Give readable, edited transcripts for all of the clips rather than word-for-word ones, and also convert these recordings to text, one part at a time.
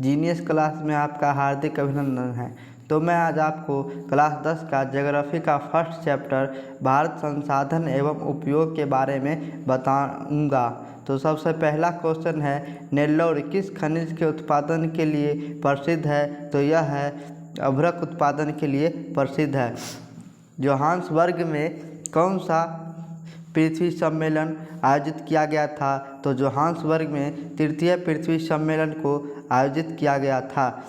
Genius class में आपका हार्दिक अभिनंदन है। तो मैं आज आपको क्लास 10 का ज्योग्राफी का फर्स्ट चैप्टर भारत संसाधन एवं उपयोग के बारे में बताऊंगा। तो सबसे पहला क्वेश्चन है, नेल्लौर किस खनिज के उत्पादन के लिए प्रसिद्ध है? तो यह है अभ्रक उत्पादन के लिए प्रसिद्ध है। जोहान्सबर्ग में कौन सा पृथ्वी सम्मेलन आयोजित किया गया था? तो जोहान्सबर्ग में तृतीय पृथ्वी सम्मेलन को आयोजित किया गया था।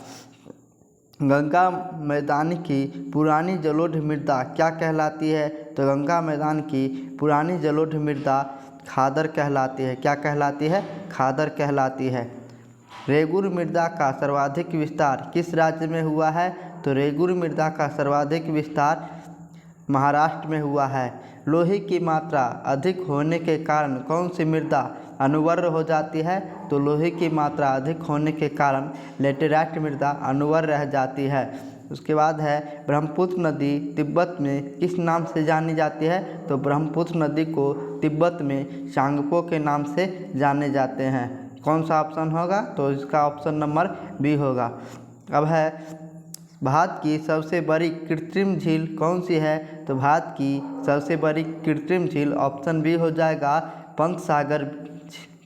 गंगा मैदान की पुरानी जलोढ़ मृदा क्या कहलाती है? तो गंगा मैदान की पुरानी जलोढ़ मृदा खादर कहलाती है। क्या कहलाती है? खादर कहलाती है। रेगुर मृदा का सर्वाधिक विस्तार किस राज्य में हुआ है? तो रेगुर मृदा का सर्वाधिक विस्तार महाराष्ट्र में हुआ है। लोहे की मात्रा अधिक होने के कारण कौन सी मृदा अनुवर्र हो जाती है? तो लोहे की मात्रा अधिक होने के कारण लेटेराइट मृदा अनुवर्र रह जाती है। उसके बाद है, ब्रह्मपुत्र नदी तिब्बत में किस नाम से जानी जाती है? तो ब्रह्मपुत्र नदी को तिब्बत में सांगपो के नाम से जाने जाते हैं। कौन सा ऑप्शन होगा? तो इसका ऑप्शन नंबर बी होगा। अब है, भारत की सबसे बड़ी कृत्रिम झील कौन सी है? तो भारत की सबसे बड़ी कृत्रिम झील ऑप्शन बी हो जाएगा,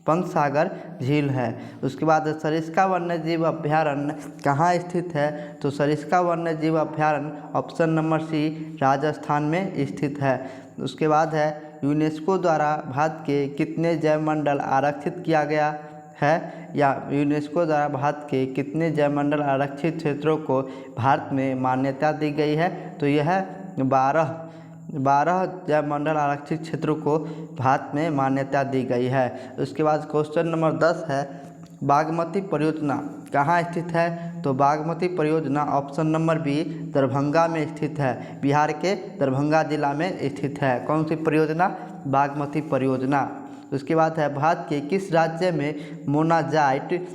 पंत सागर झील है। उसके बाद सरिस्का वन्यजीव अभ्यारण्य कहाँ स्थित है? तो सरिस्का वन्यजीव अभ्यारण्य ऑप्शन नंबर सी राजस्थान में स्थित है। उसके बाद है, यूनेस्को द्वारा भारत के कितने जैवमंडल आरक्षित किया गया है? या यूनेस्को द्वारा भारत के कितने जैवमंडल आरक्षित क्षेत्रों को भारत में मान्यता दी गई है? तो यह 12 जैवमंडल आरक्षित क्षेत्रों को भारत में मान्यता दी गई है। उसके बाद क्वेश्चन नंबर 10 है, बागमती परियोजना कहाँ स्थित है? तो बागमती परियोजना ऑप्शन नंबर बी दरभंगा में स्थित है। बिहार के दरभंगा जिला में स्थित है। कौन सी परियोजना? बागमती परियोजना। उसके बाद है, भारत के किस राज्य में मोनाजाइट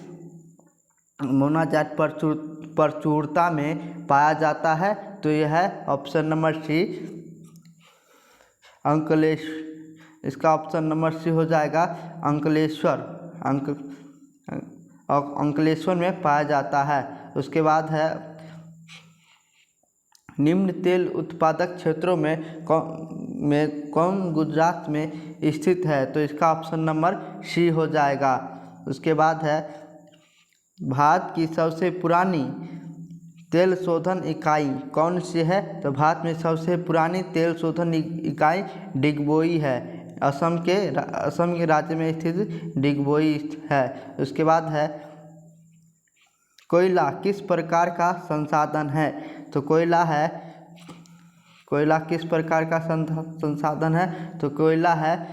प्रचुरता में पाया जाता है? तो यह है ऑप्शन नंबर सी इसका ऑप्शन नंबर सी हो जाएगा अंकलेश्वर में पाया जाता है। उसके बाद है, निम्न तेल उत्पादक क्षेत्रों में कौन गुजरात में स्थित है? तो इसका ऑप्शन नंबर सी हो जाएगा। उसके बाद है, भारत की सबसे पुरानी तेल शोधन इकाई कौन सी है? तो भारत में सबसे पुरानी तेल शोधन इकाई डिगबोई है। असम के राज्य में स्थित डिगबोई है। उसके बाद है, कोयला किस प्रकार का संसाधन है? तो कोयला किस प्रकार का संसाधन है? तो कोयला है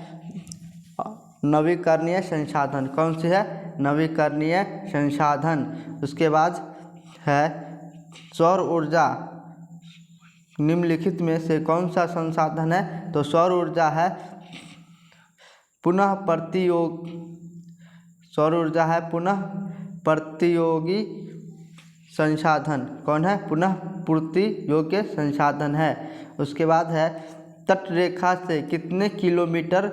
नवीकरणीय संसाधन। कौन सी है? नवीकरणीय संसाधन। उसके बाद है, सौर ऊर्जा निम्नलिखित में से कौन सा संसाधन है? तो सौर ऊर्जा है पुनः प्रतियोगी संसाधन। कौन है? पुनः पूर्ति योग्य संसाधन है। उसके बाद है, तटरेखा से कितने किलोमीटर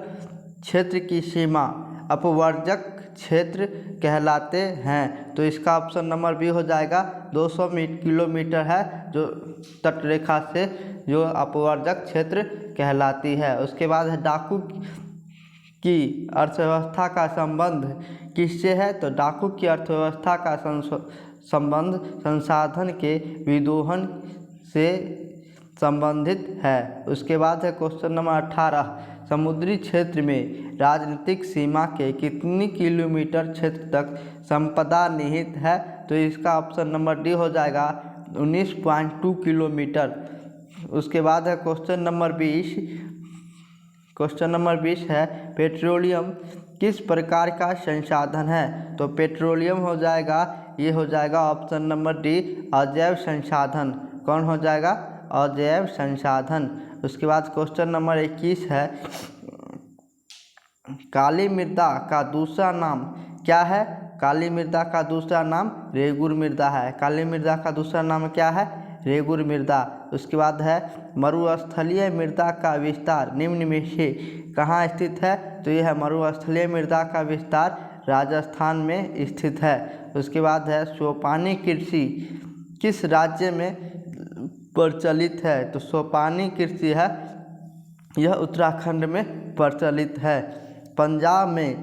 क्षेत्र की सीमा अपवर्जक क्षेत्र कहलाते हैं? तो इसका ऑप्शन नंबर बी हो जाएगा, 200 किलोमीटर है जो तटरेखा से जो अपवर्जक क्षेत्र कहलाती है। उसके बाद है, डाकू की अर्थव्यवस्था का संबंध किससे है? तो डाकू की अर्थव्यवस्था का संबंध संसाधन के विदोहन से संबंधित है। उसके बाद है, क्वेश्चन नंबर 18, समुद्री क्षेत्र में राजनीतिक सीमा के कितनी किलोमीटर क्षेत्र तक संपदा निहित है? तो इसका ऑप्शन नंबर डी हो जाएगा, 19.2 किलोमीटर। उसके बाद है, क्वेश्चन नंबर 20 है, पेट्रोलियम किस प्रकार का संसाधन है? तो पेट्रोलियम हो जाएगा, ये हो जाएगा ऑप्शन नंबर डी अजैव संसाधन। कौन हो जाएगा? अजैव संसाधन। उसके बाद क्वेश्चन नंबर 21 है, काली मृदा का दूसरा नाम क्या है? काली मृदा का दूसरा नाम रेगुर मृदा है। काली मृदा का दूसरा नाम क्या है? रेगुर मृदा। उसके बाद है, मरुस्थलीय मृदा का विस्तार निम्न में से कहाँ स्थित है? तो यह है मरुस्थलीय मृदा का विस्तार राजस्थान में स्थित है। उसके बाद है सोपानी कृषि किस राज्य में प्रचलित है? तो सोपानी कृषि है यह उत्तराखंड में प्रचलित है। पंजाब में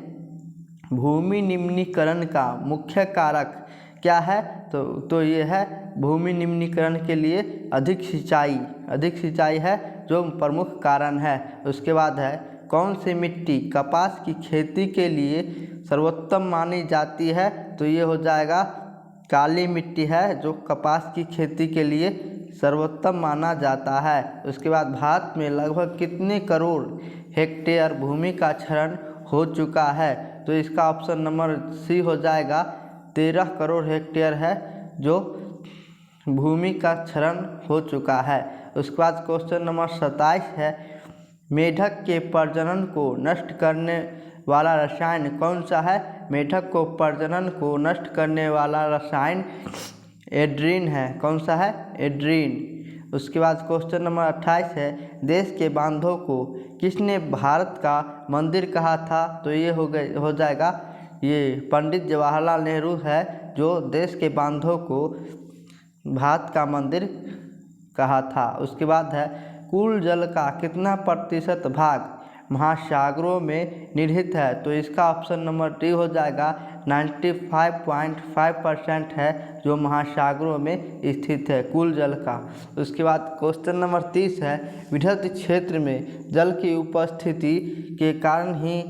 भूमि निम्नीकरण का मुख्य कारक क्या है? तो ये है भूमि निम्नीकरण के लिए अधिक सिंचाई है जो प्रमुख कारण है। उसके बाद है कौन सी मिट्टी कपास की खेती के लिए सर्वोत्तम मानी जाती है? तो ये हो जाएगा काली मिट्टी है जो कपास की खेती के लिए सर्वोत्तम माना जाता है। उसके बाद भारत में लगभग कितने करोड़ हेक्टेयर भूमि का क्षरण हो चुका है? तो इसका ऑप्शन नंबर सी हो जाएगा 13 करोड़ हेक्टेयर है जो भूमि का क्षरण हो चुका है। उसके बाद क्वेश्चन नंबर 27 है मेढक के प्रजनन को नष्ट करने वाला रसायन कौन सा है? मेढक को प्रजनन को नष्ट करने वाला रसायन एड्रीन है। कौन सा है? एड्रीन। उसके बाद क्वेश्चन नंबर 28 है देश के बांधों को किसने भारत का मंदिर कहा था? तो ये हो जाएगा ये पंडित जवाहरलाल नेहरू है जो देश के बांधों को भारत का मंदिर कहा था। उसके बाद है कुल जल का कितना प्रतिशत भाग महासागरों में निहित है? तो इसका ऑप्शन नंबर डी हो जाएगा 95.5% है जो महासागरों में स्थित है कुल जल का। उसके बाद क्वेश्चन नंबर 30 है विद्युत क्षेत्र में जल की उपस्थिति के कारण ही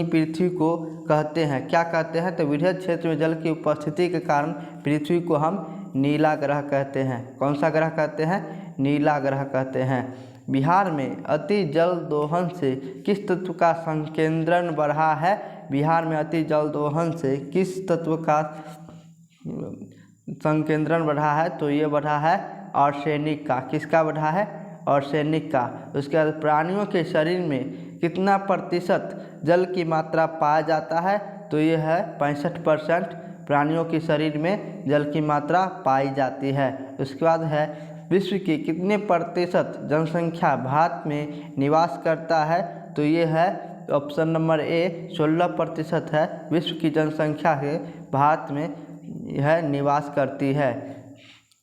पृथ्वी को कहते हैं क्या कहते हैं? तो विद्युत क्षेत्र में जल की उपस्थिति के कारण पृथ्वी को हम नीला ग्रह कहते हैं। कौन सा ग्रह कहते हैं? नीला ग्रह कहते हैं। बिहार में अति जल दोहन से किस तत्व का संकेंद्रण बढ़ा है? बिहार में अति जल दोहन से किस तत्व का संकेंद्रण बढ़ा है? तो ये बढ़ा है आर्सेनिक का। किसका बढ़ा है? आर्सेनिक का। उसके बाद प्राणियों के शरीर में कितना प्रतिशत जल की मात्रा पाया जाता है? तो ये है 65% प्राणियों के शरीर में जल की मात्रा पाई जाती है। उसके बाद है विश्व की कितने प्रतिशत जनसंख्या भारत में निवास करता है? तो ये है ऑप्शन नंबर ए 16% है विश्व की जनसंख्या के भारत में यह निवास करती है।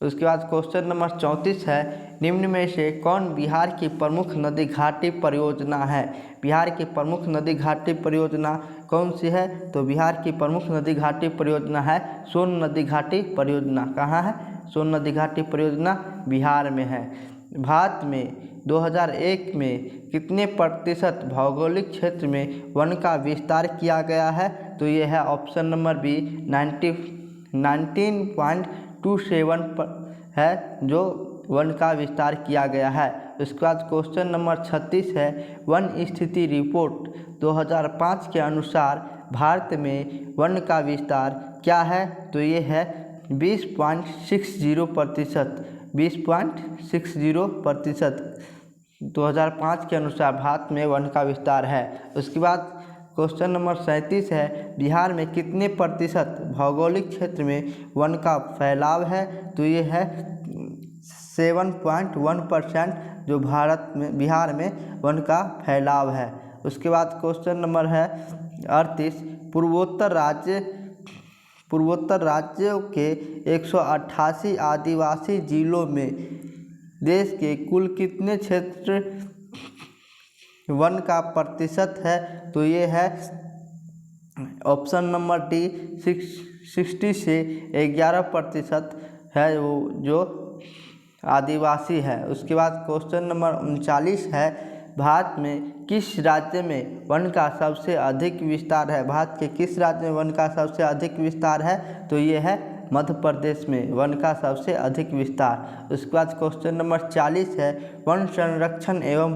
उसके बाद क्वेश्चन नंबर 34 है निम्न में से कौन बिहार की प्रमुख नदी घाटी परियोजना है? बिहार की प्रमुख नदी घाटी परियोजना कौन सी है? तो बिहार की प्रमुख नदी घाटी परियोजना है सोन नदी घाटी परियोजना। कहाँ है? सोन नदी घाटी परियोजना बिहार में है। भारत में 2001 में कितने प्रतिशत भौगोलिक क्षेत्र में वन का विस्तार किया गया है? तो ये है ऑप्शन नंबर बी 19.27 है जो वन का विस्तार किया गया है। उसके बाद क्वेश्चन नंबर 36 है वन स्थिति रिपोर्ट 2005 के अनुसार भारत में वन का विस्तार क्या है? तो ये है 20.60%। 20.60% 2005 के अनुसार भारत में वन का विस्तार है। उसके बाद क्वेश्चन नंबर 37 है बिहार में कितने प्रतिशत भौगोलिक क्षेत्र में वन का फैलाव है? तो ये है 7.1% जो बिहार में वन का फैलाव है। उसके बाद क्वेश्चन नंबर है 38 पूर्वोत्तर राज्यों के 188 आदिवासी जिलों में देश के कुल कितने क्षेत्र वन का प्रतिशत है? तो ये है ऑप्शन नंबर डी 60 से 11% है वो जो आदिवासी है। उसके बाद क्वेश्चन नंबर 39 है भारत में किस राज्य में वन का सबसे अधिक विस्तार है? भारत के किस राज्य में वन का सबसे अधिक विस्तार है? तो ये है मध्य प्रदेश में वन का सबसे अधिक विस्तार। उसके बाद क्वेश्चन नंबर 40 है वन संरक्षण एवं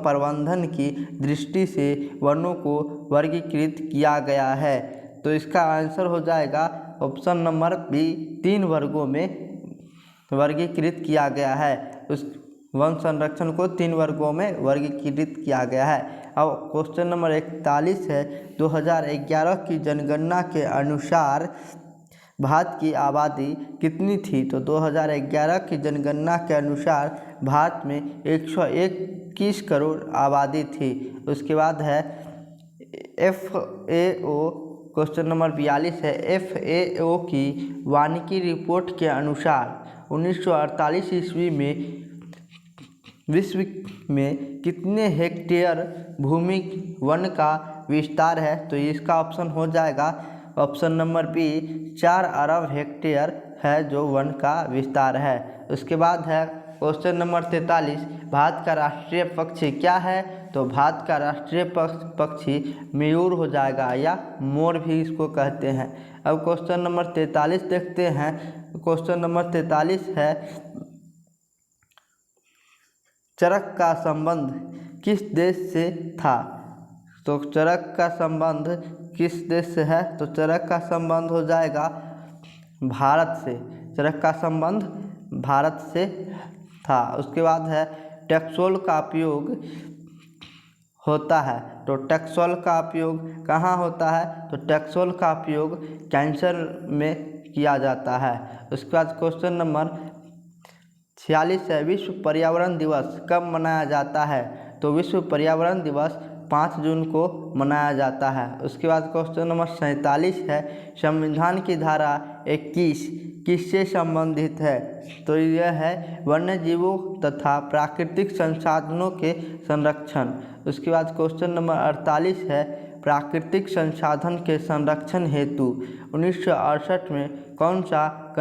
प्रबंधन की दृष्टि से वनों को वर्गीकृत किया गया है। तो इसका आंसर हो जाएगा ऑप्शन नंबर बी 3 वर्गों में वर्गीकृत किया गया है। उस वन संरक्षण को 3 वर्गों में वर्गीकृत किया गया है। अब क्वेश्चन नंबर 41 है 2011 की जनगणना के अनुसार भारत की आबादी कितनी थी? तो 2011 की जनगणना के अनुसार भारत में 121 करोड़ आबादी थी। उसके बाद है FAO क्वेश्चन नंबर 42 है। FAO की वानिकी रिपोर्ट के अनुसार 1948 ईस्वी में विश्व में कितने हेक्टेयर भूमि वन का विस्तार है? तो इसका ऑप्शन हो जाएगा ऑप्शन नंबर बी 4 अरब हेक्टेयर है जो वन का विस्तार है। उसके बाद है क्वेश्चन नंबर 43, भारत का राष्ट्रीय पक्षी क्या है? तो भारत का राष्ट्रीय पक्षी मयूर हो जाएगा या मोर भी इसको कहते हैं। अब क्वेश्चन नंबर 43 देखते हैं। क्वेश्चन नंबर 43 है, चरक का संबंध किस देश से था? तो चरक का संबंध किस देश से है? तो चरक का संबंध हो जाएगा भारत से। चरक का संबंध भारत से था। उसके बाद है टैक्सोल का उपयोग होता है। तो टैक्सोल का उपयोग कहाँ होता है? तो टैक्सोल का उपयोग कैंसर में किया जाता है। उसके बाद क्वेश्चन नंबर 46 है, विश्व पर्यावरण दिवस कब मनाया जाता है? तो विश्व पर्यावरण दिवस 5 जून को मनाया जाता है। उसके बाद क्वेश्चन नंबर 47 है, संविधान की धारा 21 किससे संबंधित है? तो यह है वन्य जीवों तथा प्राकृतिक संसाधनों के संरक्षण। उसके बाद क्वेश्चन नंबर 48 है, प्राकृतिक संसाधन के संरक्षण हेतु 1968 में कौन सा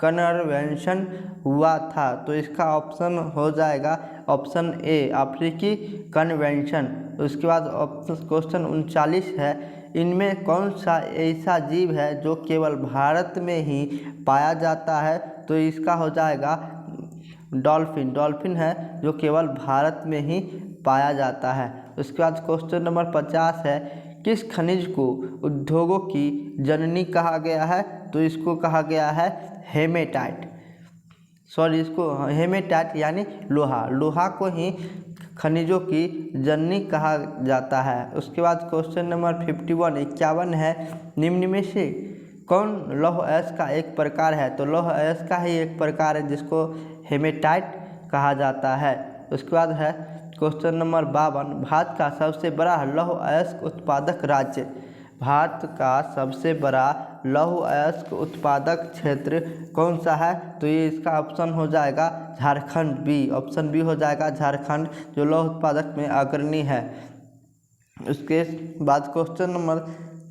कन्वेंशन हुआ था? तो इसका ऑप्शन हो जाएगा ऑप्शन ए अफ्रीकी कन्वेंशन। उसके बाद क्वेश्चन 39 है, इनमें कौन सा ऐसा जीव है जो केवल भारत में ही पाया जाता है? तो इसका हो जाएगा डॉल्फिन। डॉल्फिन है जो केवल भारत में ही पाया जाता है। उसके बाद क्वेश्चन नंबर 50 है, किस खनिज को उद्योगों की जननी कहा गया है? तो इसको कहा गया है हेमेटाइट। इसको हेमेटाइट यानी लोहा। लोहा को ही खनिजों की जननी कहा जाता है। उसके बाद क्वेश्चन नंबर 51 है, निम्न में से कौन लौह अयस्क का एक प्रकार है? तो लौह अयस्क का ही एक प्रकार है जिसको हेमेटाइट कहा जाता है। उसके बाद है क्वेश्चन नंबर 52, भारत का सबसे बड़ा लौह अयस्क उत्पादक राज्य। भारत का सबसे बड़ा लौह अयस्क उत्पादक क्षेत्र कौन सा है? तो ये इसका ऑप्शन हो जाएगा झारखंड बी। ऑप्शन बी हो जाएगा झारखंड, जो लौह उत्पादक में अग्रणी है। उसके बाद क्वेश्चन नंबर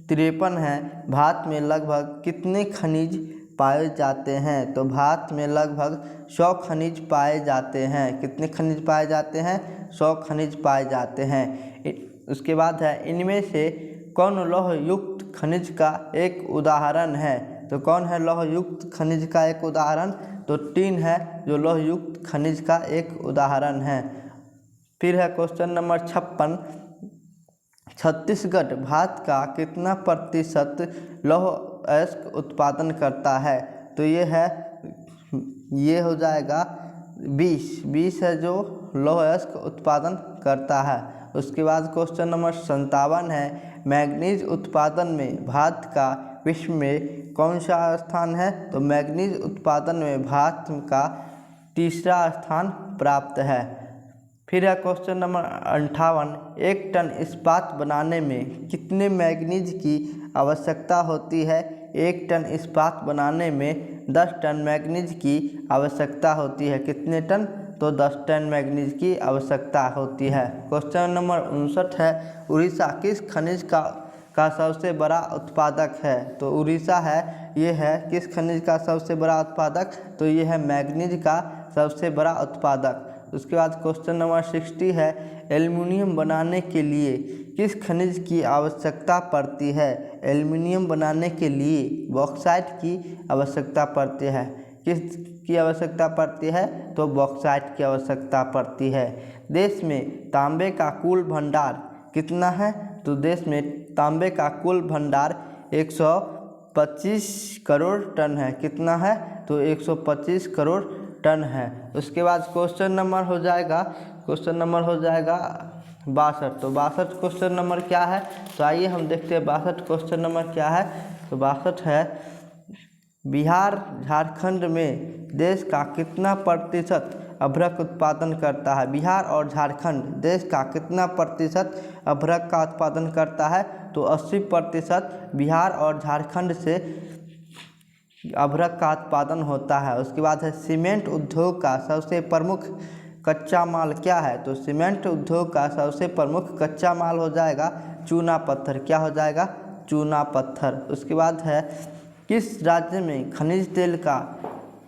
53 है, भारत में लगभग कितने खनिज पाए जाते हैं? तो भारत में लगभग 100 खनिज पाए जाते हैं। कितने खनिज पाए जाते हैं? 100 खनिज पाए जाते हैं। उसके बाद है, इनमें से कौन लौह युक्त खनिज का एक उदाहरण है? तो कौन है लौह युक्त खनिज का एक उदाहरण? तो टीन है जो लौह युक्त खनिज का एक उदाहरण है। फिर है क्वेश्चन नंबर 56, छत्तीसगढ़ भारत का कितना प्रतिशत लौह अयस्क उत्पादन करता है? तो ये हो जाएगा 20 है जो लौह अयस्क उत्पादन करता है। उसके बाद क्वेश्चन नंबर 57 है, मैग्नीज उत्पादन में भारत का विश्व में कौन सा स्थान है? तो मैग्नीज उत्पादन में भारत का तीसरा स्थान प्राप्त है। फिर है क्वेश्चन नंबर 58, 1 टन इस्पात बनाने में कितने मैग्नीज की आवश्यकता होती है? 1 टन इस्पात बनाने में 10 टन मैग्नीज की आवश्यकता होती है। कितने टन? तो 10 टन मैग्नीज की आवश्यकता होती है। क्वेश्चन नंबर 59 है, उड़ीसा किस खनिज का सबसे बड़ा उत्पादक है? तो उड़ीसा है, ये है किस खनिज का सबसे बड़ा उत्पादक? तो ये है मैग्नीज का सबसे बड़ा उत्पादक। उसके बाद क्वेश्चन नंबर 60 है, एल्युमिनियम बनाने के लिए किस खनिज की आवश्यकता पड़ती है? एल्युमिनियम बनाने के लिए बॉक्साइट की आवश्यकता पड़ती है। किस की आवश्यकता पड़ती है? तो बॉक्साइट की आवश्यकता पड़ती है। देश में तांबे का कुल भंडार कितना है? तो देश में तांबे का कुल भंडार 125 करोड़ टन है। कितना है? तो 125 करोड़ टन है। उसके बाद क्वेश्चन नंबर हो जाएगा 62। तो 62 क्वेश्चन नंबर क्या है? तो आइए हम देखते हैं 62 क्वेश्चन नंबर क्या है। तो 62 है, बिहार झारखंड में देश का कितना प्रतिशत अभ्रक उत्पादन करता है? बिहार और झारखंड देश का कितना प्रतिशत अभ्रक का उत्पादन करता है? तो 80% बिहार और झारखंड से अभ्रक का उत्पादन होता है। उसके बाद है सीमेंट उद्योग का सबसे प्रमुख कच्चा माल क्या है? तो सीमेंट उद्योग का सबसे प्रमुख कच्चा माल हो जाएगा चूना पत्थर। क्या हो जाएगा? चूना पत्थर। उसके बाद है किस राज्य में खनिज तेल का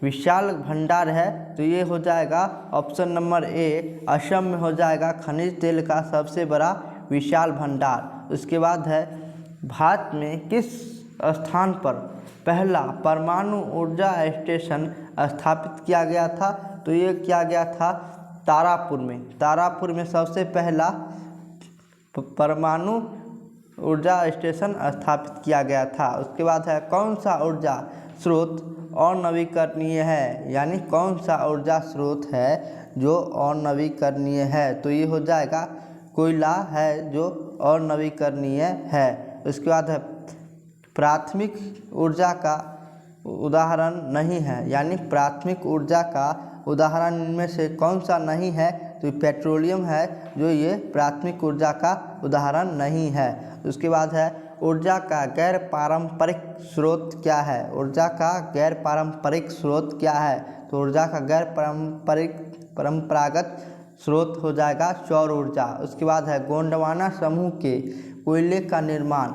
विशाल भंडार है? तो ये हो जाएगा ऑप्शन नंबर ए, असम में हो जाएगा खनिज तेल का सबसे बड़ा विशाल भंडार। उसके बाद है भारत में किस स्थान पर पहला परमाणु ऊर्जा स्टेशन स्थापित किया गया था? तो ये किया गया था तारापुर में। तारापुर में सबसे पहला परमाणु ऊर्जा स्टेशन स्थापित किया गया था। उसके बाद है कौन सा ऊर्जा स्रोत और नवीकरणीय है? यानी कौन सा ऊर्जा स्रोत है जो और नवीकरणीय है? तो ये हो जाएगा कोयला है जो और नवीकरणीय है। उसके बाद है प्राथमिक ऊर्जा का उदाहरण नहीं है, यानी प्राथमिक ऊर्जा का उदाहरण इनमें से कौन सा नहीं है? तो पेट्रोलियम है जो ये प्राथमिक ऊर्जा का उदाहरण नहीं है। उसके बाद है ऊर्जा का गैर पारंपरिक स्रोत क्या है? ऊर्जा का गैर पारंपरिक स्रोत क्या है? तो ऊर्जा का गैर परंपरागत स्रोत हो जाएगा सौर ऊर्जा। उसके बाद है गोंडवाना समूह के कोयले का निर्माण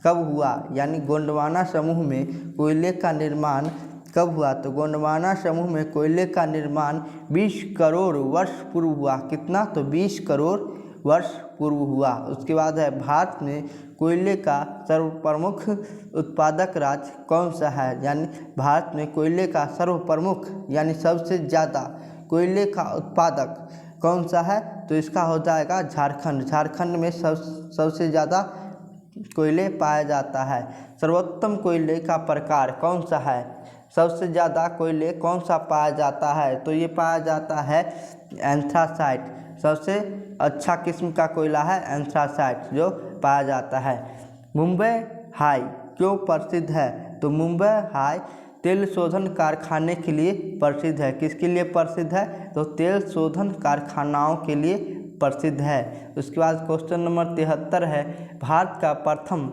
कब हुआ? यानी गोंडवाना समूह में कोयले का निर्माण कब हुआ? तो गोंडवाना समूह में कोयले का निर्माण 20 करोड़ वर्ष पूर्व हुआ। कितना? तो 20 करोड़ वर्ष पूर्व हुआ। उसके बाद है भारत में कोयले का सर्वप्रमुख उत्पादक राज्य कौन सा है? यानी भारत में कोयले का सर्वप्रमुख यानी सबसे ज़्यादा कोयले का उत्पादक कौन सा है? तो इसका हो जाएगा झारखंड। झारखंड में सबसे ज़्यादा कोयले पाया जाता है। सर्वोत्तम कोयले का प्रकार कौन सा है? सबसे ज़्यादा कोयले कौन सा पाया जाता है? तो ये पाया जाता है एंथ्रासाइट। सबसे अच्छा किस्म का कोयला है एंथ्रासाइट जो पाया जाता है। मुंबई हाई क्यों प्रसिद्ध है? तो मुंबई हाई तेल शोधन कारखाने के लिए प्रसिद्ध है। किसके लिए प्रसिद्ध है? तो तेल शोधन कारखानाओं के लिए प्रसिद्ध है। उसके बाद क्वेश्चन नंबर 73 है भारत का प्रथम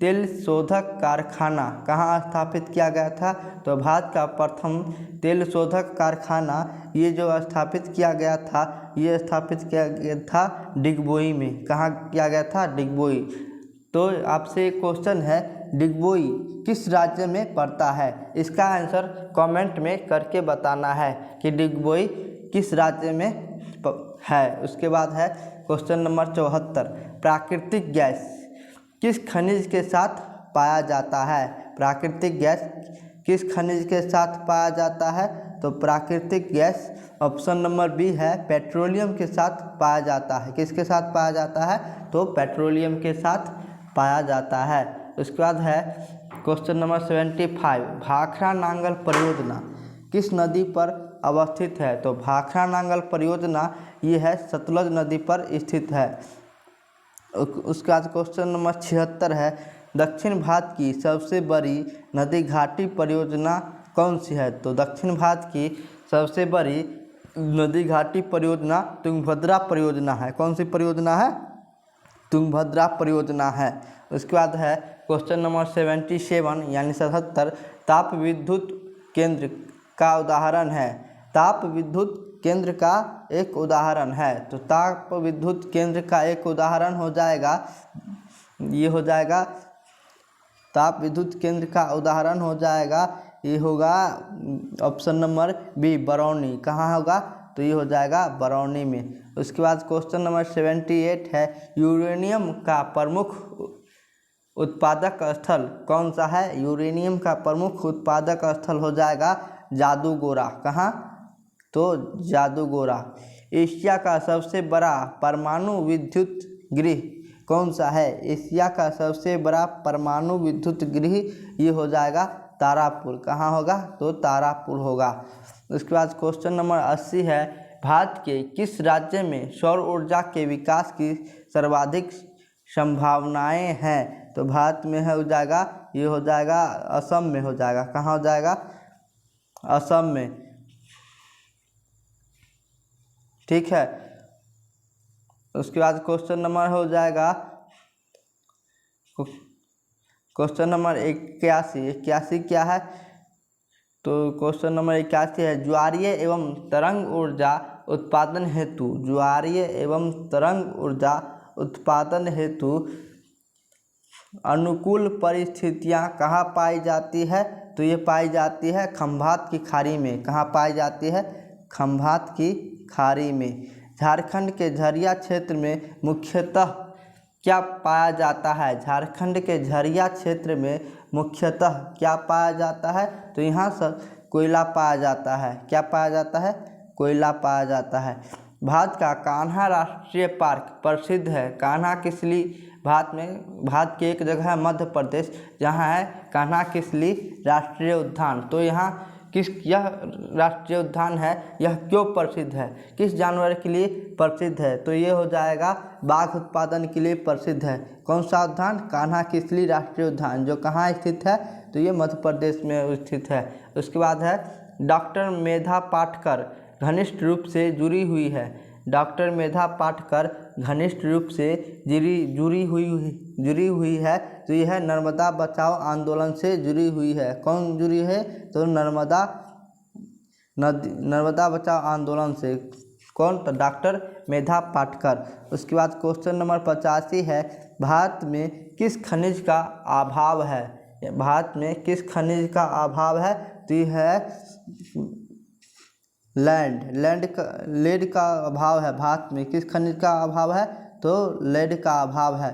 तेल शोधक कारखाना कहाँ स्थापित किया गया था? तो भारत का प्रथम तेल शोधक कारखाना ये जो स्थापित किया गया था ये स्थापित किया गया था डिगबोई में। कहाँ किया गया था? डिगबोई। तो आपसे एक क्वेश्चन है डिगबोई किस राज्य में पड़ता है? इसका आंसर कमेंट में करके बताना है कि डिगबोई किस राज्य में है। उसके बाद है क्वेश्चन नंबर 74 प्राकृतिक गैस किस खनिज के साथ पाया जाता है? प्राकृतिक गैस किस खनिज के साथ पाया जाता है? तो प्राकृतिक गैस ऑप्शन नंबर बी है पेट्रोलियम के साथ पाया जाता है। किसके साथ पाया जाता है? तो पेट्रोलियम के साथ पाया जाता है। उसके बाद है क्वेश्चन नंबर 75 भाखड़ा नांगल परियोजना किस नदी पर अवस्थित है? तो भाखड़ा नांगल परियोजना ये है सतलज नदी पर स्थित है। उसके बाद क्वेश्चन नंबर 76 है दक्षिण भारत की सबसे बड़ी नदी घाटी परियोजना कौन सी है? तो दक्षिण भारत की सबसे बड़ी नदी घाटी परियोजना तुंगभद्रा परियोजना है। कौन सी परियोजना है? तुंगभद्रा परियोजना है। उसके बाद है क्वेश्चन नंबर 77 यानी 77 ताप विद्युत केंद्र का उदाहरण है। ताप विद्युत केंद्र का एक उदाहरण है। तो ताप विद्युत केंद्र का एक उदाहरण हो जाएगा ये हो जाएगा ताप विद्युत केंद्र का उदाहरण हो जाएगा ये होगा ऑप्शन नंबर बी बरौनी। कहाँ होगा? तो ये हो जाएगा बरौनी में। उसके बाद क्वेश्चन नंबर 78 है यूरेनियम का प्रमुख उत्पादक स्थल कौन सा है? यूरेनियम का प्रमुख उत्पादक स्थल हो जाएगा जादूगोरा। कहाँ? तो जादूगोरा। एशिया का सबसे बड़ा परमाणु विद्युत गृह कौन सा है? एशिया का सबसे बड़ा परमाणु विद्युत गृह ये हो जाएगा तारापुर। कहाँ होगा? तो तारापुर होगा। उसके बाद क्वेश्चन नंबर 80 है भारत के किस राज्य में सौर ऊर्जा के विकास की सर्वाधिक संभावनाएं हैं? तो भारत में हो जाएगा ये हो जाएगा असम में हो जाएगा। कहाँ हो जाएगा? असम में। ठीक है। उसके बाद क्वेश्चन नंबर हो जाएगा क्वेश्चन नंबर 81 क्या है? तो क्वेश्चन नंबर 81 है, ज्वारीय एवं तरंग ऊर्जा उत्पादन हेतु अनुकूल परिस्थितियां कहाँ पाई जाती है? तो ये पाई जाती है खंभात की खाड़ी में। कहाँ पाई जाती है? खंभात की खाड़ी में। झारखंड के झरिया क्षेत्र में मुख्यतः क्या पाया जाता है? झारखंड के झरिया क्षेत्र में मुख्यतः क्या पाया जाता है? तो यहाँ से कोयला पाया जाता है। क्या पाया जाता है? कोयला पाया जाता है। भारत का कान्हा राष्ट्रीय पार्क प्रसिद्ध है। कान्हा किसली भारत की एक जगह है मध्य प्रदेश, जहाँ है कान्हा किसली राष्ट्रीय उद्यान। तो यहाँ यह राष्ट्रीय उद्यान है, यह क्यों प्रसिद्ध है? किस जानवर के लिए प्रसिद्ध है? तो ये हो जाएगा बाघ उत्पादन के लिए प्रसिद्ध है। कौन सा उद्यान? कान्हा किसली राष्ट्रीय उद्यान, जो कहाँ स्थित है? तो ये मध्य प्रदेश में स्थित है। उसके बाद है डॉक्टर मेधा पाटकर घनिष्ठ रूप से जुड़ी हुई है। डॉक्टर मेधा पाटकर घनिष्ठ रूप से जुड़ी हुई है। तो यह नर्मदा बचाओ आंदोलन से जुड़ी हुई है। कौन जुड़ी है? तो नर्मदा बचाओ आंदोलन से। कौन? तो डॉक्टर मेधा पाटकर। उसके बाद क्वेश्चन नंबर 85 है, भारत में किस खनिज का अभाव है? भारत में किस खनिज का अभाव है? तो यह है लेड का अभाव है। भारत में किस खनिज का अभाव है? तो लेड का अभाव है।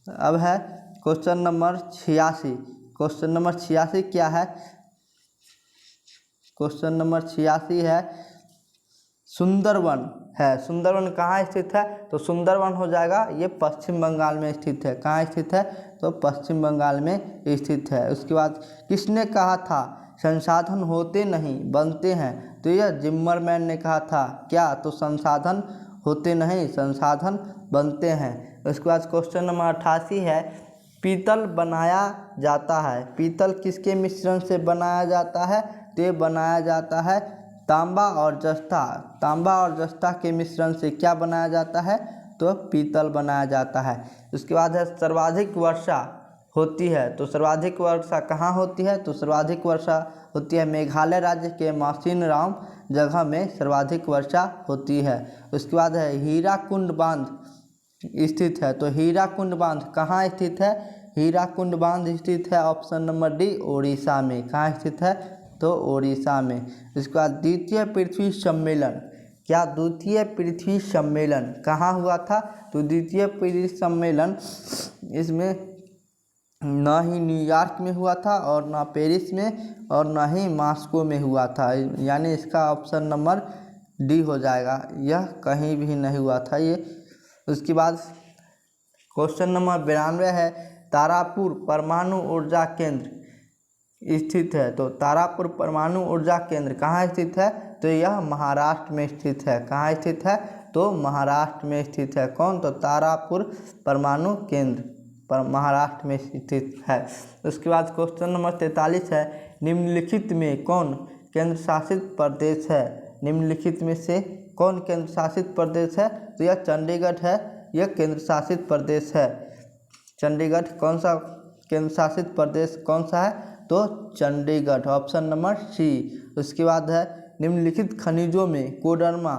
अब है क्वेश्चन नंबर 86। क्वेश्चन नंबर 86 क्या है? क्वेश्चन नंबर 86 है सुंदरवन है। सुंदरवन कहाँ स्थित है? तो सुंदरवन हो जाएगा ये पश्चिम बंगाल में स्थित है। कहाँ स्थित है? तो पश्चिम बंगाल में स्थित है। उसके बाद किसने कहा था संसाधन होते नहीं बनते हैं? तो यह जिम्मरमैन ने कहा था। क्या? तो संसाधन होते नहीं, संसाधन बनते हैं। उसके बाद क्वेश्चन नंबर 88 है, पीतल बनाया जाता है। पीतल किसके मिश्रण से बनाया जाता है? तो ये बनाया जाता है तांबा और जस्ता के मिश्रण से। क्या बनाया जाता है? तो पीतल बनाया जाता है। उसके बाद है सर्वाधिक वर्षा होती है। तो सर्वाधिक वर्षा कहाँ होती है? तो सर्वाधिक वर्षा होती है मेघालय राज्य के मासिनराम जगह में सर्वाधिक वर्षा होती है। उसके बाद है हीराकुंड बांध स्थित है। तो हीराकुंड बांध कहाँ स्थित है? हीराकुंड बांध स्थित है ऑप्शन नंबर डी उड़ीसा में। कहाँ स्थित है? तो उड़ीसा में। इसके बाद द्वितीय पृथ्वी सम्मेलन। क्या? द्वितीय पृथ्वी सम्मेलन कहाँ हुआ था? तो द्वितीय पृथ्वी सम्मेलन इसमें ना ही न्यूयॉर्क में हुआ था और ना पेरिस में और ना ही मॉस्को में हुआ था। यानी इसका ऑप्शन नंबर डी हो जाएगा, यह कहीं भी नहीं हुआ था ये। उसके बाद क्वेश्चन नंबर 92 है, तारापुर परमाणु ऊर्जा केंद्र स्थित है। तो तारापुर परमाणु ऊर्जा केंद्र कहाँ स्थित है? तो यह महाराष्ट्र में स्थित है। कहाँ स्थित है? तो महाराष्ट्र में स्थित है। कौन? तो तारापुर परमाणु केंद्र महाराष्ट्र में स्थित है। उसके बाद क्वेश्चन नंबर 43 है, निम्नलिखित में कौन केंद्र शासित प्रदेश है? निम्नलिखित में से कौन केंद्र शासित प्रदेश है? तो यह चंडीगढ़ है, यह केंद्र शासित प्रदेश है। चंडीगढ़ कौन सा केंद्र शासित प्रदेश कौन सा है? तो चंडीगढ़, ऑप्शन नंबर सी। उसके बाद है निम्नलिखित खनिजों में कोडरमा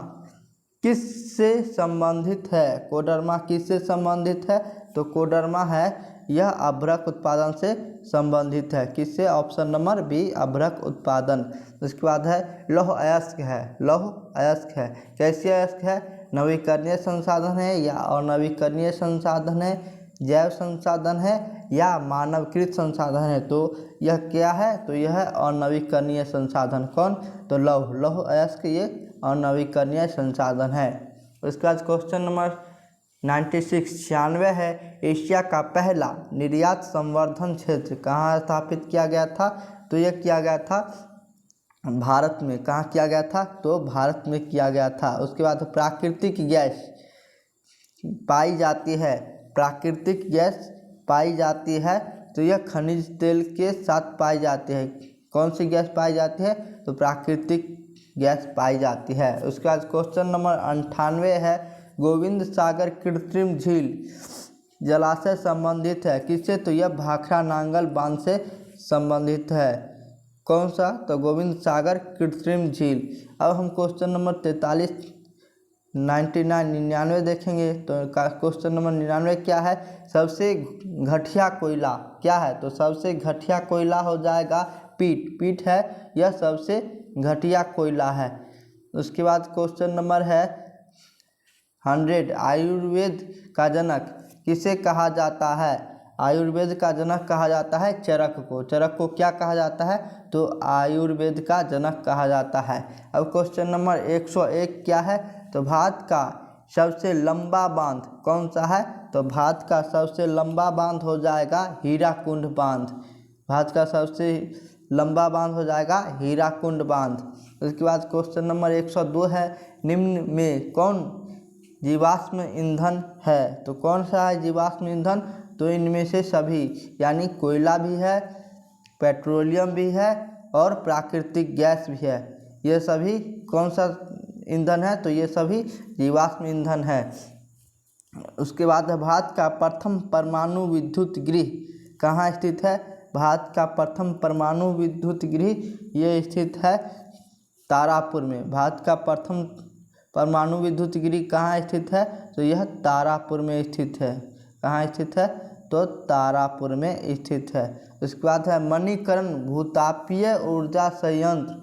किससे संबंधित है? कोडरमा किससे संबंधित है? तो कोडरमा है यह अभ्रक उत्पादन से संबंधित है। किससे? ऑप्शन नंबर बी अभ्रक उत्पादन। उसके बाद है लौह अयस्क है। लौह अयस्क है, कैसे अयस्क है? नवीकरणीय संसाधन है या अनवीकरणीय संसाधन है, जैव संसाधन है या मानवकृत संसाधन है? तो यह क्या है? तो यह है अनवीकरणीय संसाधन। कौन? तो लौह अयस्क ये अनवीकरणीय संसाधन है। उसके बाद क्वेश्चन नंबर 96 है, एशिया का पहला निर्यात संवर्धन क्षेत्र कहाँ स्थापित किया गया था? तो यह किया गया था भारत में। कहाँ किया गया था? तो भारत में किया गया था। उसके बाद प्राकृतिक गैस पाई जाती है। प्राकृतिक गैस पाई जाती है, तो यह खनिज तेल के साथ पाई जाती है। कौन सी गैस पाई जाती है? तो प्राकृतिक गैस पाई जाती है। उसके बाद क्वेश्चन नंबर 98 है, गोविंद सागर कृत्रिम झील जलाशय संबंधित है किससे? तो यह भाखड़ा नांगल बांध से संबंधित है। कौन सा? तो गोविंद सागर कृत्रिम झील। अब हम क्वेश्चन नंबर 43 99 देखेंगे। तो क्वेश्चन नंबर 99 क्या है? सबसे घटिया कोयला क्या है? तो सबसे घटिया कोयला हो जाएगा पीट। पीट है यह सबसे घटिया कोयला है। उसके बाद क्वेश्चन नंबर है 100, आयुर्वेद का जनक किसे कहा जाता है? आयुर्वेद का जनक कहा जाता है चरक को। चरक को क्या कहा जाता है? तो आयुर्वेद का जनक कहा जाता है। अब क्वेश्चन नंबर 101 क्या है? तो भारत का सबसे लंबा बांध कौन सा है? तो भारत का सबसे लंबा बांध हो जाएगा हीराकुंड बांध। भारत का सबसे लंबा बांध हो जाएगा हीराकुंड बांध। उसके बाद क्वेश्चन नंबर 102 है, निम्न में कौन जीवाश्म ईंधन है? तो कौन सा है जीवाश्म ईंधन? तो इनमें से सभी, यानी कोयला भी है, पेट्रोलियम भी है और प्राकृतिक गैस भी है। ये सभी कौन सा ईंधन है? तो ये सभी जीवाश्म ईंधन है। उसके बाद भारत का प्रथम परमाणु विद्युत गृह कहाँ स्थित है? भारत का प्रथम परमाणु विद्युत गृह ये स्थित है तारापुर में। भारत का प्रथम परमाणु विद्युत गृह कहाँ स्थित है? तो यह तारापुर में स्थित है। कहाँ स्थित है? तो तारापुर में स्थित है। उसके बाद है मणिकरण भूतापीय ऊर्जा संयंत्र।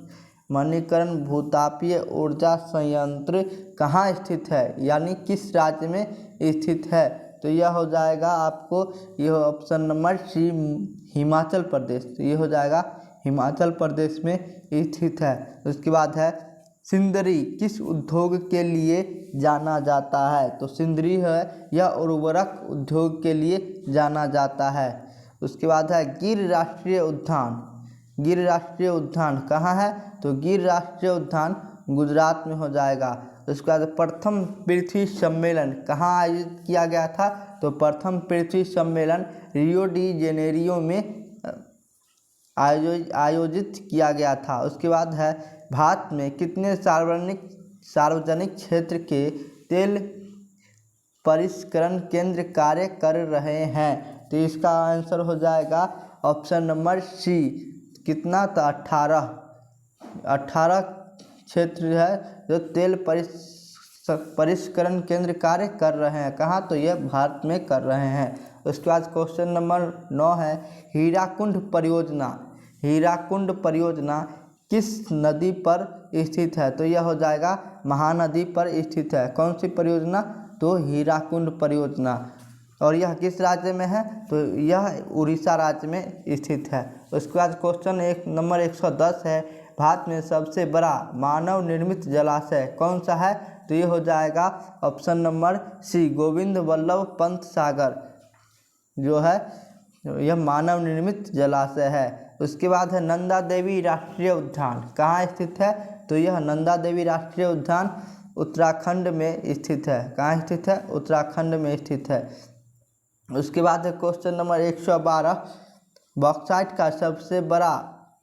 मणिकरण भूतापीय ऊर्जा संयंत्र कहाँ स्थित है, यानी किस राज्य में स्थित है? तो यह हो जाएगा आपको, यह ऑप्शन नंबर सी हिमाचल प्रदेश। तो ये हो जाएगा हिमाचल प्रदेश में स्थित है। उसके बाद है सिंदरी किस उद्योग के लिए जाना जाता है? तो सिंदरी है यह उर्वरक उद्योग के लिए जाना जाता है। उसके बाद है गिर राष्ट्रीय उद्यान। गिर राष्ट्रीय उद्यान कहाँ है? तो गिर राष्ट्रीय उद्यान गुजरात में हो जाएगा। उसके बाद प्रथम पृथ्वी सम्मेलन कहाँ आयोजित किया गया था? तो प्रथम पृथ्वी सम्मेलन रियो डी जेनेरियो में आयोजित किया गया था। उसके बाद है भारत में कितने सार्वजनिक क्षेत्र के तेल परिष्करण केंद्र कार्य कर रहे हैं? तो इसका आंसर हो जाएगा ऑप्शन नंबर सी। कितना? तो 18 क्षेत्र है जो तेल परिष्करण केंद्र कार्य कर रहे हैं। कहाँ? तो ये भारत में कर रहे हैं। उसके बाद क्वेश्चन नंबर 9 है हीराकुंड परियोजना। हीराकुंड परियोजना किस नदी पर स्थित है? तो यह हो जाएगा महानदी पर स्थित है। कौन सी परियोजना? तो हीराकुंड परियोजना। और यह किस राज्य में है? तो यह उड़ीसा राज्य में स्थित है। उसके बाद क्वेश्चन नंबर 110 है भारत में सबसे बड़ा मानव निर्मित जलाशय कौन सा है? तो ये हो जाएगा option number C Govind Ballabh Pant Sagar जो है यह मानव निर्मित जलाशय है। उसके बाद है नंदा देवी राष्ट्रीय उद्यान कहाँ स्थित है? तो यह नंदा देवी राष्ट्रीय उद्यान उत्तराखंड में स्थित है। कहाँ स्थित है? उत्तराखंड में स्थित है। उसके बाद है क्वेश्चन नंबर 112 बॉक्साइट का सबसे बड़ा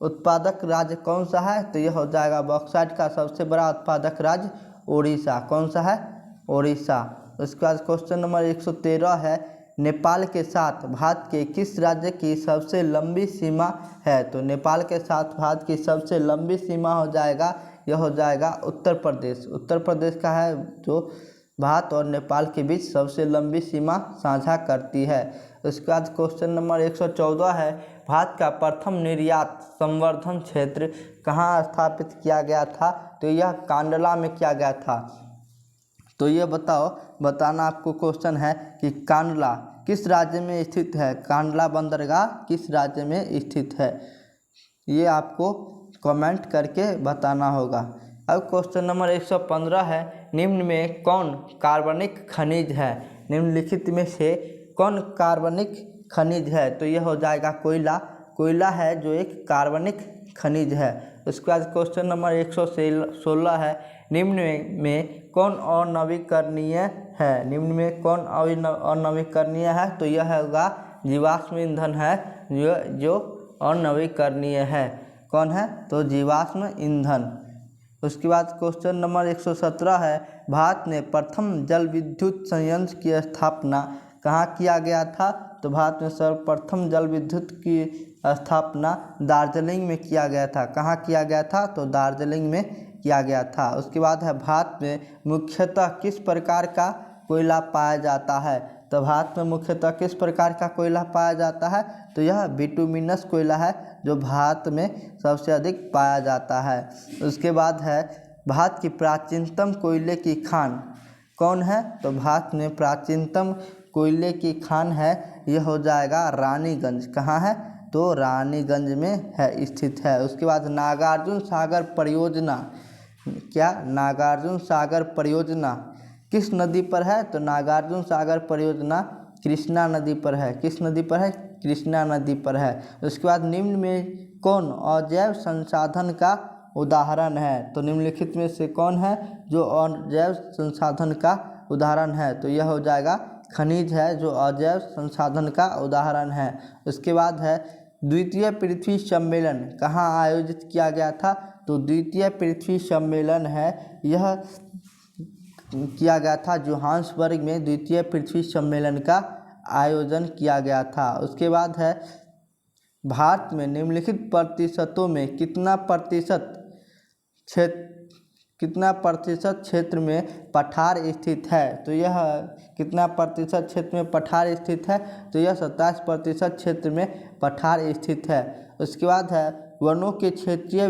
उत्पादक राज्य कौन सा है? तो यह हो जाएगा बॉक्साइट का सबसे बड़ा उत्पादक राज्य उड़ीसा। कौन सा है? उड़ीसा। उसके बाद क्वेश्चन नंबर 113 है नेपाल के साथ भारत के किस राज्य की सबसे लंबी सीमा है? तो नेपाल के साथ भारत की सबसे लंबी सीमा हो जाएगा, यह हो जाएगा उत्तर प्रदेश। उत्तर प्रदेश का है जो भारत और नेपाल के बीच सबसे लंबी सीमा साझा करती है। उसके बाद क्वेश्चन नंबर 114 है भारत का प्रथम निर्यात संवर्धन क्षेत्र कहाँ स्थापित किया गया था? तो यह कांडला में किया गया था। तो ये बताना आपको क्वेश्चन है कि कांडला किस राज्य में स्थित है? कांडला बंदरगाह किस राज्य में स्थित है? ये आपको कमेंट करके बताना होगा। अब क्वेश्चन नंबर 115 है निम्न में कौन कार्बनिक खनिज है? निम्नलिखित में से कौन कार्बनिक खनिज है? तो यह हो जाएगा कोयला। कोयला है जो एक कार्बनिक खनिज है। उसके बाद क्वेश्चन नंबर 116 है निम्न में कौन अनवीकरणीय है? निम्न में कौन अनवीकरणीय है? तो यह होगा जीवाश्म ईंधन है जो अनवीकरणीय है। कौन है? तो जीवाश्म ईंधन। उसके बाद क्वेश्चन नंबर 117 है, भारत में प्रथम जल विद्युत संयंत्र की स्थापना कहाँ किया गया था? तो भारत में सर्वप्रथम जल विद्युत की स्थापना दार्जिलिंग में किया गया था। कहाँ किया गया था? तो दार्जिलिंग में किया गया था। उसके बाद है, भारत में मुख्यतः किस प्रकार का कोयला पाया जाता है? तो भारत में मुख्यतः किस प्रकार का कोयला पाया जाता है? तो यह बिटुमिनस कोयला है जो भारत में सबसे अधिक पाया जाता है। उसके बाद है, भारत की प्राचीनतम कोयले की खान कौन है? तो भारत में प्राचीनतम कोयले की खान है, यह हो जाएगा रानीगंज। कहाँ है? तो रानीगंज में है, स्थित है। उसके बाद नागार्जुन सागर परियोजना, क्या नागार्जुन सागर परियोजना किस नदी पर है? तो नागार्जुन सागर परियोजना कृष्णा नदी पर है। किस नदी पर है? कृष्णा नदी पर है। उसके बाद निम्न में कौन अजैव संसाधन का उदाहरण है? तो निम्नलिखित में से कौन है जो अजैव संसाधन का उदाहरण है? तो यह हो जाएगा खनिज है जो अजैव संसाधन का उदाहरण है। उसके बाद है, द्वितीय पृथ्वी सम्मेलन कहाँ आयोजित किया गया था? तो द्वितीय पृथ्वी सम्मेलन है, यह किया गया था जोहान्सबर्ग में। द्वितीय पृथ्वी सम्मेलन का आयोजन किया गया था। उसके बाद है, भारत में निम्नलिखित प्रतिशतों में कितना प्रतिशत क्षेत्र में पठार स्थित है? तो यह कितना प्रतिशत क्षेत्र में पठार स्थित है? तो यह 27% क्षेत्र में पठार स्थित है। उसके बाद है, वनों के क्षेत्रीय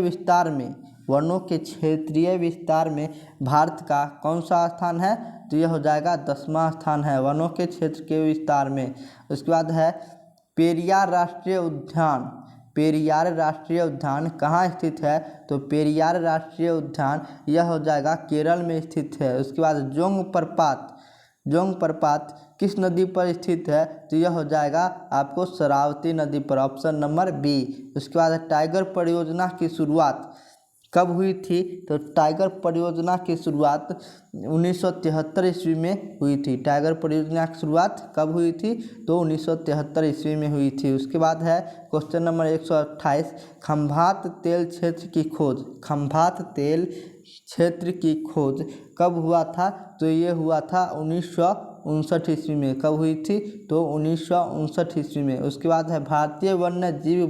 विस्तार में भारत का कौन सा स्थान है? तो यह हो जाएगा 10वां स्थान है वनों के क्षेत्र के विस्तार में। उसके बाद है, पेरियार राष्ट्रीय उद्यान कहाँ स्थित है? तो पेरियार राष्ट्रीय उद्यान यह हो जाएगा केरल में स्थित है। उसके बाद जोंग प्रपात किस नदी पर स्थित है? तो यह हो जाएगा आपको शरावती नदी पर, ऑप्शन नंबर बी। उसके बाद टाइगर परियोजना की शुरुआत कब हुई थी? तो टाइगर परियोजना की शुरुआत 1973 ईस्वी में हुई थी। टाइगर परियोजना की शुरुआत कब हुई थी? तो 1973 ईस्वी में हुई थी। उसके बाद है क्वेश्चन नंबर 128, खंभात तेल क्षेत्र की खोज कब हुआ था? तो ये हुआ था 1959 ईस्वी में। कब हुई थी? तो 1959 ईस्वी में। उसके बाद है, भारतीय वन्य जीव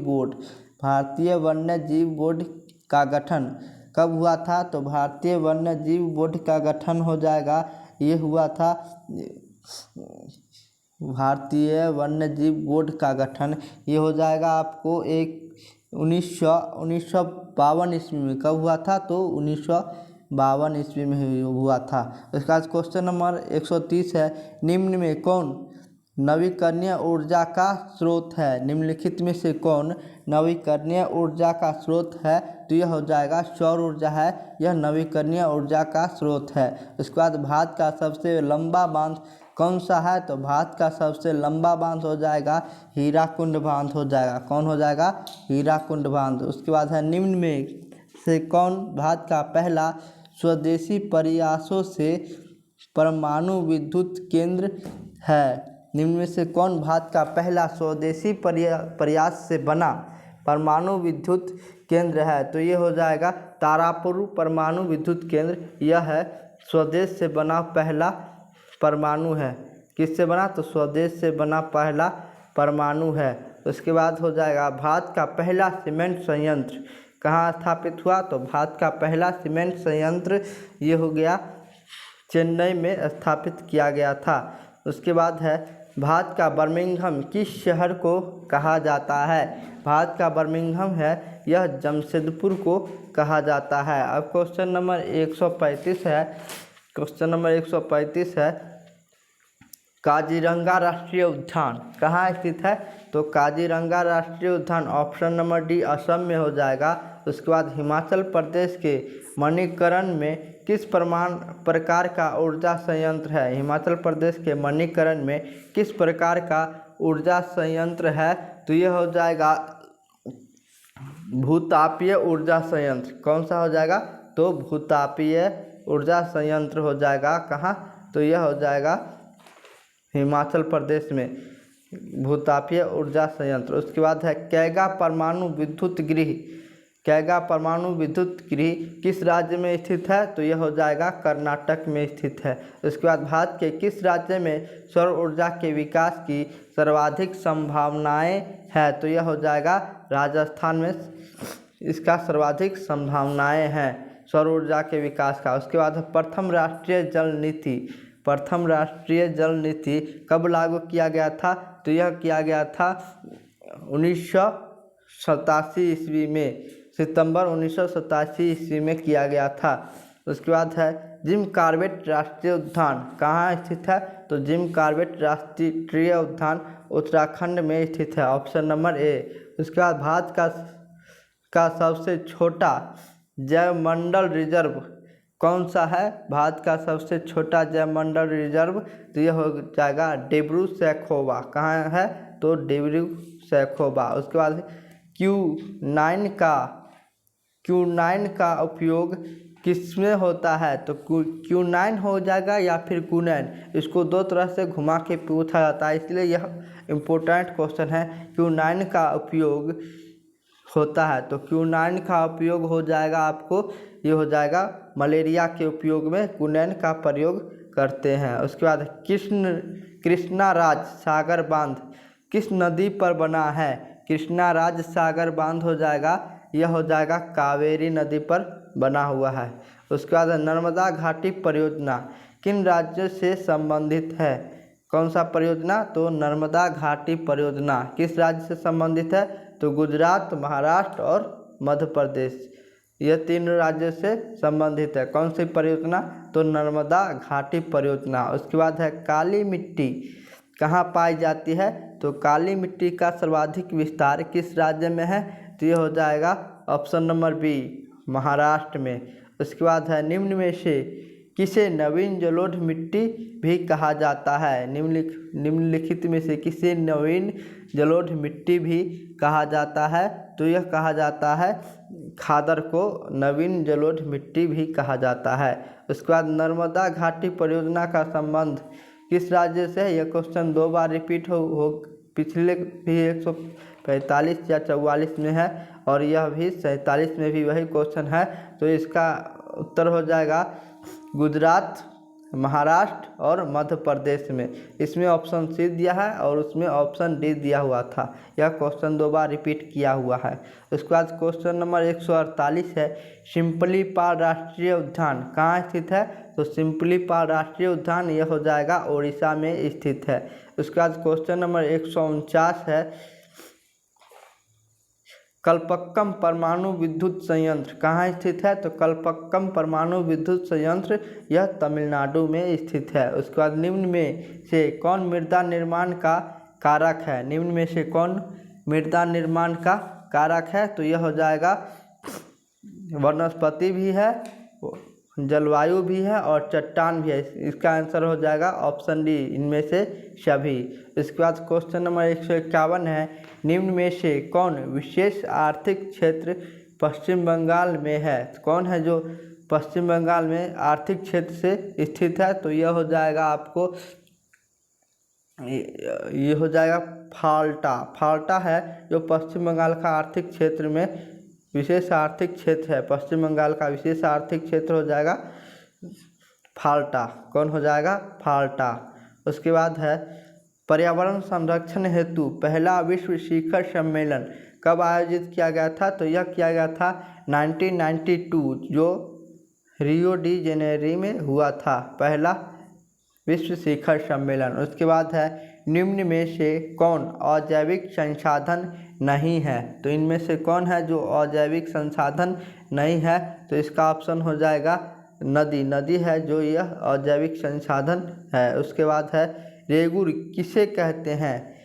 बोर्ड का गठन कब हुआ था? तो भारतीय वन्य जीव बोर्ड का गठन हो जाएगा, ये हुआ था भारतीय वन्य जीव बोर्ड का गठन ये हो जाएगा आपको 1952 ईस्वी में। कब हुआ था? तो 1952 ईस्वी में हुआ था। उसके बाद क्वेश्चन नंबर 130 है, निम्न में कौन नवीकरणीय ऊर्जा का स्रोत है? निम्नलिखित में से कौन नवीकरणीय ऊर्जा का स्रोत है? तो यह हो जाएगा सौर ऊर्जा है, यह नवीकरणीय ऊर्जा का स्रोत है। उसके बाद भारत का सबसे लंबा बांध कौन सा है? तो भारत का सबसे लंबा बांध हो जाएगा हीराकुंड बांध हो जाएगा। कौन हो जाएगा? हीराकुंड बांध। उसके बाद है, निम्न में से कौन भारत का पहला स्वदेशी प्रयासों से परमाणु विद्युत केंद्र है? निम्न में से कौन भारत का पहला स्वदेशी प्रयास से बना परमाणु विद्युत केंद्र है? तो ये हो जाएगा तारापुर परमाणु विद्युत केंद्र, यह है स्वदेश से बना पहला परमाणु है। किससे बना? तो स्वदेश से बना पहला परमाणु है। उसके बाद हो जाएगा, भारत का पहला सीमेंट संयंत्र कहाँ स्थापित हुआ? तो भारत का पहला सीमेंट संयंत्र ये हो गया चेन्नई में स्थापित किया गया था। उसके बाद है, भारत का बर्मिंघम किस शहर को कहा जाता है? भारत का बर्मिंघम है, यह जमशेदपुर को कहा जाता है। अब क्वेश्चन नंबर 135 है। क्वेश्चन नंबर 135 है, काजीरंगा राष्ट्रीय उद्यान कहाँ स्थित है? तो काजीरंगा राष्ट्रीय उद्यान ऑप्शन नंबर डी असम में हो जाएगा। उसके बाद हिमाचल प्रदेश के मणिकरण में किस प्रकार का ऊर्जा संयंत्र है? हिमाचल प्रदेश के मणिकरण में किस प्रकार का ऊर्जा संयंत्र है? तो यह हो जाएगा भूतापीय ऊर्जा संयंत्र। कौन सा हो जाएगा? तो भूतापीय ऊर्जा संयंत्र हो जाएगा। कहाँ? तो यह हो जाएगा हिमाचल प्रदेश में भूतापीय ऊर्जा संयंत्र। उसके बाद है, कैगा परमाणु विद्युत गृह कैगा परमाणु विद्युत गृह किस राज्य में स्थित है? तो यह हो जाएगा कर्नाटक में स्थित है। उसके बाद भारत के किस राज्य में सौर ऊर्जा के विकास की सर्वाधिक संभावनाएं हैं? तो यह हो जाएगा राजस्थान में इसका सर्वाधिक संभावनाएं हैं सौर ऊर्जा के विकास का। उसके बाद प्रथम राष्ट्रीय जल नीति कब लागू किया गया था? तो यह किया गया था 1987 ईस्वी में, सितंबर 1987 ईस्वी में किया गया था। उसके बाद है जिम कॉर्बेट राष्ट्रीय उद्यान कहाँ स्थित है? तो जिम कॉर्बेट राष्ट्रीय उद्यान उत्तराखंड में स्थित है, ऑप्शन नंबर ए। उसके बाद भारत का सबसे छोटा जैवमंडल रिजर्व कौन सा है? भारत का सबसे छोटा जैवमंडल रिजर्व तो यह हो जाएगा डिब्रू सैखोवा। कहाँ है? तो डिब्रू सैखोवा। उसके बाद Q9 का उपयोग किसमें होता है? तो Q9 हो जाएगा या फिर Q9, इसको दो तरह से घुमा के पूछा जाता है, इसलिए यह इम्पोर्टेंट क्वेश्चन है। Q9 का उपयोग होता है तो Q9 का उपयोग हो जाएगा आपको, ये हो जाएगा मलेरिया के उपयोग में Q9 का प्रयोग करते हैं। उसके बाद कृष्णाराज सागर बांध किस नदी पर बना है? कृष्णाराज सागर बांध हो जाएगा, यह हो जाएगा कावेरी नदी पर बना हुआ है। उसके बाद नर्मदा घाटी परियोजना किन राज्यों से संबंधित है? कौन सा परियोजना? तो नर्मदा घाटी परियोजना किस राज्य से संबंधित है? तो गुजरात, महाराष्ट्र और मध्य प्रदेश, यह तीन राज्यों से संबंधित है। कौन सी परियोजना? तो नर्मदा घाटी परियोजना। उसके बाद है काली मिट्टी कहाँ पाई जाती है? तो काली मिट्टी का सर्वाधिक विस्तार किस राज्य में है? तो ये हो जाएगा ऑप्शन नंबर बी, महाराष्ट्र में। उसके बाद है निम्न में से किसे नवीन जलोढ़ मिट्टी भी कहा जाता है? निम्नलिखित में से किसे नवीन जलोढ़ मिट्टी भी कहा जाता है? तो यह कहा जाता है खादर को नवीन जलोढ़ मिट्टी भी कहा जाता है। उसके बाद नर्मदा घाटी परियोजना का संबंध किस राज्य से है? यह क्वेश्चन दो बार रिपीट हो पिछले भी 145 या 44 में है और यह भी 47 में भी वही क्वेश्चन है। तो इसका उत्तर हो जाएगा गुजरात, महाराष्ट्र और मध्य प्रदेश में। इसमें ऑप्शन सी दिया है और उसमें ऑप्शन डी दिया हुआ था। यह क्वेश्चन दो बार रिपीट किया हुआ है। उसके बाद क्वेश्चन नंबर 148 है सिम्पली पाल राष्ट्रीय उद्यान कहाँ स्थित है? तो सिम्पली पाल राष्ट्रीय उद्यान यह हो जाएगा ओडिशा में स्थित है। उसके बाद क्वेश्चन नंबर 149 है कल्पक्कम परमाणु विद्युत संयंत्र कहाँ स्थित है? तो कल्पक्कम परमाणु विद्युत संयंत्र यह तमिलनाडु में स्थित है। उसके बाद निम्न में से कौन मृदा निर्माण का कारक है? निम्न में से कौन मृदा निर्माण का कारक है? तो यह हो जाएगा वनस्पति भी है, जलवायु भी है और चट्टान भी है। इसका आंसर हो जाएगा ऑप्शन डी, इनमें से सभी। इसके बाद क्वेश्चन नंबर 151 है निम्न में से कौन विशेष आर्थिक क्षेत्र पश्चिम बंगाल में है? कौन है जो पश्चिम बंगाल में आर्थिक क्षेत्र से स्थित है? तो यह हो जाएगा आपको, ये हो जाएगा फाल्टा है जो पश्चिम बंगाल का आर्थिक क्षेत्र में विशेष आर्थिक क्षेत्र है। पश्चिम बंगाल का विशेष आर्थिक क्षेत्र हो जाएगा फाल्टा। कौन हो जाएगा? फाल्टा। उसके बाद है पर्यावरण संरक्षण हेतु पहला विश्व शिखर सम्मेलन कब आयोजित किया गया था? तो यह किया गया था 1992 जो रियो डी जेनेरो में हुआ था, पहला विश्व शिखर सम्मेलन। उसके बाद है निम्न में से कौन अजैविक संसाधन नहीं है? तो इनमें से कौन है जो अजैविक संसाधन नहीं है? तो इसका ऑप्शन हो जाएगा नदी है जो यह अजैविक संसाधन है। उसके बाद है रेगुर किसे कहते हैं?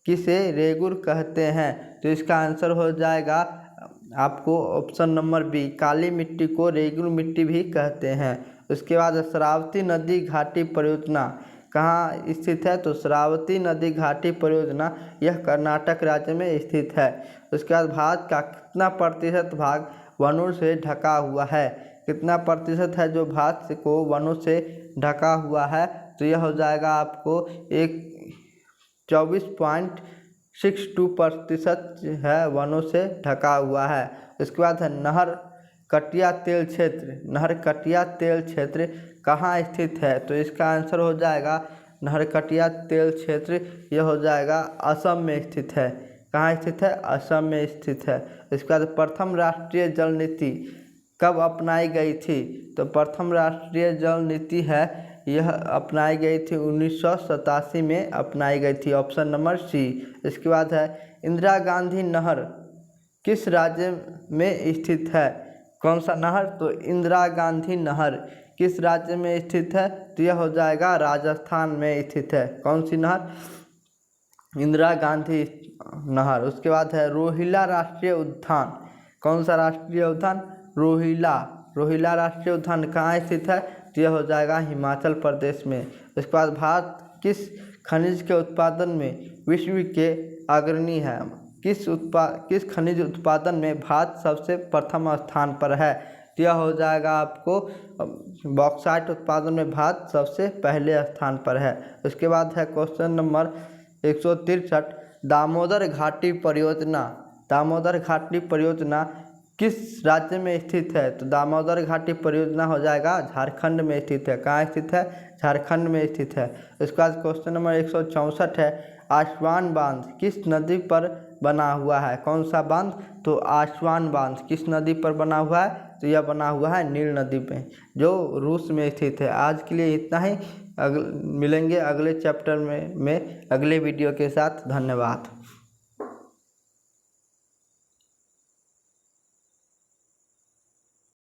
किसे रेगुर कहते हैं? तो इसका आंसर हो जाएगा आपको ऑप्शन नंबर बी, काली मिट्टी को रेगुर मिट्टी भी कहते हैं। उसके बाद शरावती नदी घाटी परियोजना कहाँ स्थित है? तो शरावती नदी घाटी परियोजना यह कर्नाटक राज्य में स्थित है। उसके बाद भारत का कितना प्रतिशत भाग वनों से ढका हुआ है? कितना प्रतिशत है जो भारत को वनों से ढका हुआ है? तो यह हो जाएगा आपको 24.7 62% है वनों से ढका हुआ है। उसके बाद है नहर कटिया तेल क्षेत्र। नहर कटिया तेल क्षेत्र कहाँ स्थित है? तो इसका आंसर हो जाएगा नहर कटिया तेल क्षेत्र, यह हो जाएगा असम में स्थित है। कहाँ स्थित है? असम में स्थित है। इसके बाद प्रथम राष्ट्रीय जल नीति कब अपनाई गई थी? तो प्रथम राष्ट्रीय जल नीति है यह अपनाई गई थी 1987 में अपनाई गई थी, ऑप्शन नंबर सी। इसके बाद है इंदिरा गांधी नहर किस राज्य में स्थित है? कौन सा नहर? तो इंदिरा गांधी नहर किस राज्य में स्थित है? तो यह हो जाएगा राजस्थान में स्थित है। कौन सी नहर? इंदिरा गांधी नहर। उसके बाद है रोहिला राष्ट्रीय उद्यान। कौन सा राष्ट्रीय उद्यान? रोहिला। रोहिला राष्ट्रीय उद्यान कहाँ स्थित है? तो यह हो जाएगा हिमाचल प्रदेश में। उसके बाद भारत किस खनिज के उत्पादन में विश्व के अग्रणी है? किस खनिज उत्पादन में भारत सबसे प्रथम स्थान पर है? तो यह हो जाएगा आपको बॉक्साइट उत्पादन में भारत सबसे पहले स्थान पर है। उसके बाद है क्वेश्चन नंबर 163, दामोदर घाटी परियोजना। दामोदर घाटी परियोजना किस राज्य में स्थित है? तो दामोदर घाटी परियोजना हो जाएगा झारखंड में स्थित है। कहाँ स्थित है? झारखंड में स्थित है। उसके बाद क्वेश्चन नंबर 164 है आसवान बांध किस नदी पर बना हुआ है? कौन सा बांध? तो आसवान बांध किस नदी पर बना हुआ है? तो यह बना हुआ है नील नदी पे, जो रूस में स्थित है। आज के लिए इतना ही। मिलेंगे अगले चैप्टर में अगले वीडियो के साथ। धन्यवाद।